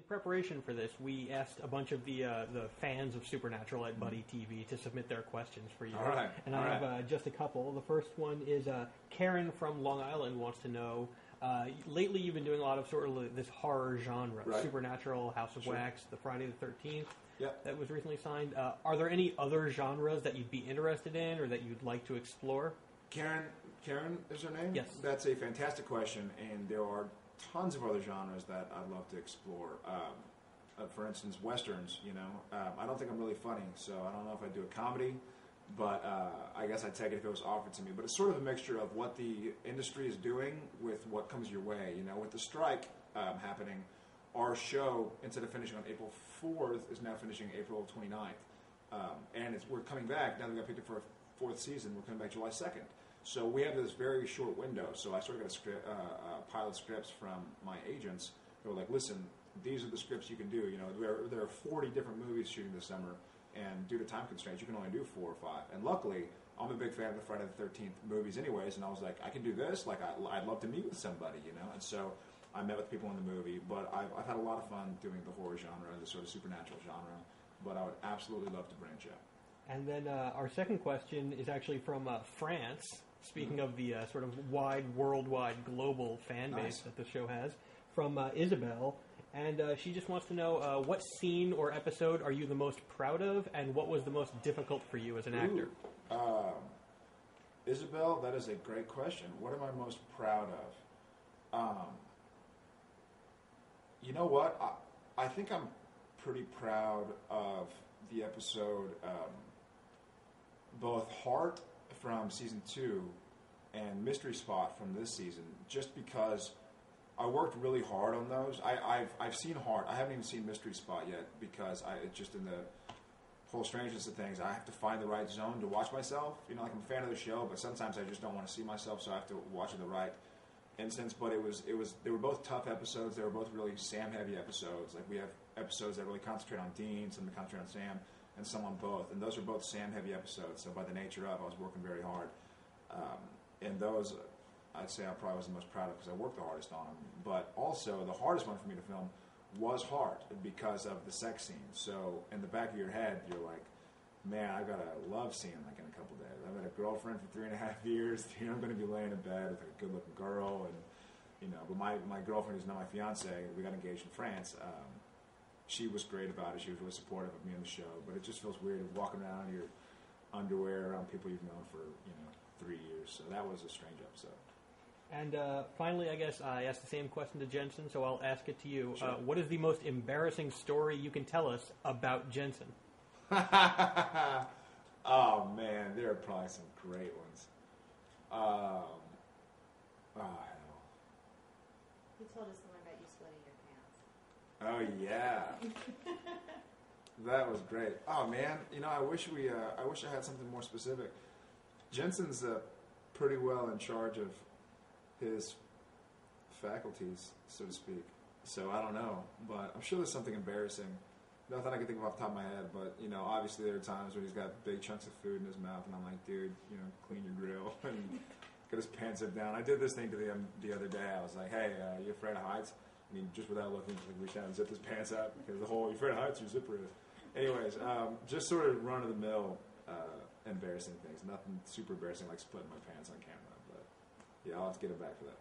preparation for this, we asked a bunch of the fans of Supernatural at Buddy TV to submit their questions for you. All right. And I have just a couple. The first one is Karen from Long Island wants to know, lately you've been doing a lot of sort of this horror genre, right. Supernatural, House of Wax, the Friday the 13th. Yep. That was recently signed. Are there any other genres that you'd be interested in or that you'd like to explore? Karen is her name? Yes. That's a fantastic question, and there are tons of other genres that I'd love to explore. For instance, westerns. I don't think I'm really funny, so I don't know if I'd do a comedy, but I guess I'd take it if it was offered to me. But it's sort of a mixture of what the industry is doing with what comes your way. With the strike happening, our show, instead of finishing on April 4th, is now finishing April 29th. And we're coming back, now that we got picked up for a fourth season, we're coming back July 2nd. So we have this very short window. So I sort of got pilot scripts from my agents. They were like, listen, these are the scripts you can do. There are 40 different movies shooting this summer, and due to time constraints, you can only do 4 or 5. And luckily, I'm a big fan of the Friday the 13th movies anyways, and I was like, I can do this. Like, I'd love to meet with somebody, And so I met with people in the movie, but I've had a lot of fun doing the horror genre, the sort of supernatural genre, but I would absolutely love to branch out. And then our second question is actually from France, speaking of the sort of worldwide, global fan base that the show has, from Isabel. And she just wants to know, what scene or episode are you the most proud of, and what was the most difficult for you as an actor? Isabel, that is a great question. What am I most proud of? You know what? I think I'm pretty proud of the episode, both Heart from season 2 and Mystery Spot from this season, just because I worked really hard on those. I've seen Heart. I haven't even seen Mystery Spot yet because it's just in the whole strangeness of things. I have to find the right zone to watch myself. Like I'm a fan of the show, but sometimes I just don't want to see myself, so I have to watch in the right instance. But they were both tough episodes. They were both really Sam heavy episodes. Like we have episodes that really concentrate on Dean, some that concentrate on Sam, and some on both. And those are both Sam heavy episodes. So by the nature of, I was working very hard. And those, I'd say I probably was the most proud of because I worked the hardest on them. But also, the hardest one for me to film was Heart because of the sex scene. So in the back of your head, you're like, man, I got a love scene like in a couple days. I've had a girlfriend for 3.5 years. I'm going to be laying in bed with a good-looking girl, and But my girlfriend, who's now my fiance, we got engaged in France. She was great about it. She was really supportive of me on the show. But it just feels weird walking around in your underwear around people you've known for 3 years. So that was a strange episode. And finally, I guess I asked the same question to Jensen, so I'll ask it to you. Sure. What is the most embarrassing story you can tell us about Jensen? Oh, man, there are probably some great ones. I don't know. He told us the one about you sweating your pants. Oh, yeah. That was great. Oh, man, I wish I had something more specific. Jensen's pretty well in charge of his faculties, so to speak. So I don't know, but I'm sure there's something embarrassing. Nothing I can think of off the top of my head, but obviously there are times when he's got big chunks of food in his mouth, and I'm like, dude, clean your grill and get his pants zip down. I did this thing to him the other day. I was like, hey, you afraid of heights? I mean, just without looking, just reach down and zip his pants up because the whole, you afraid of heights? Your zipper is. Anyways, just sort of run of the mill. Embarrassing things. Nothing super embarrassing like splitting my pants on camera, but yeah, I'll have to get it back for that.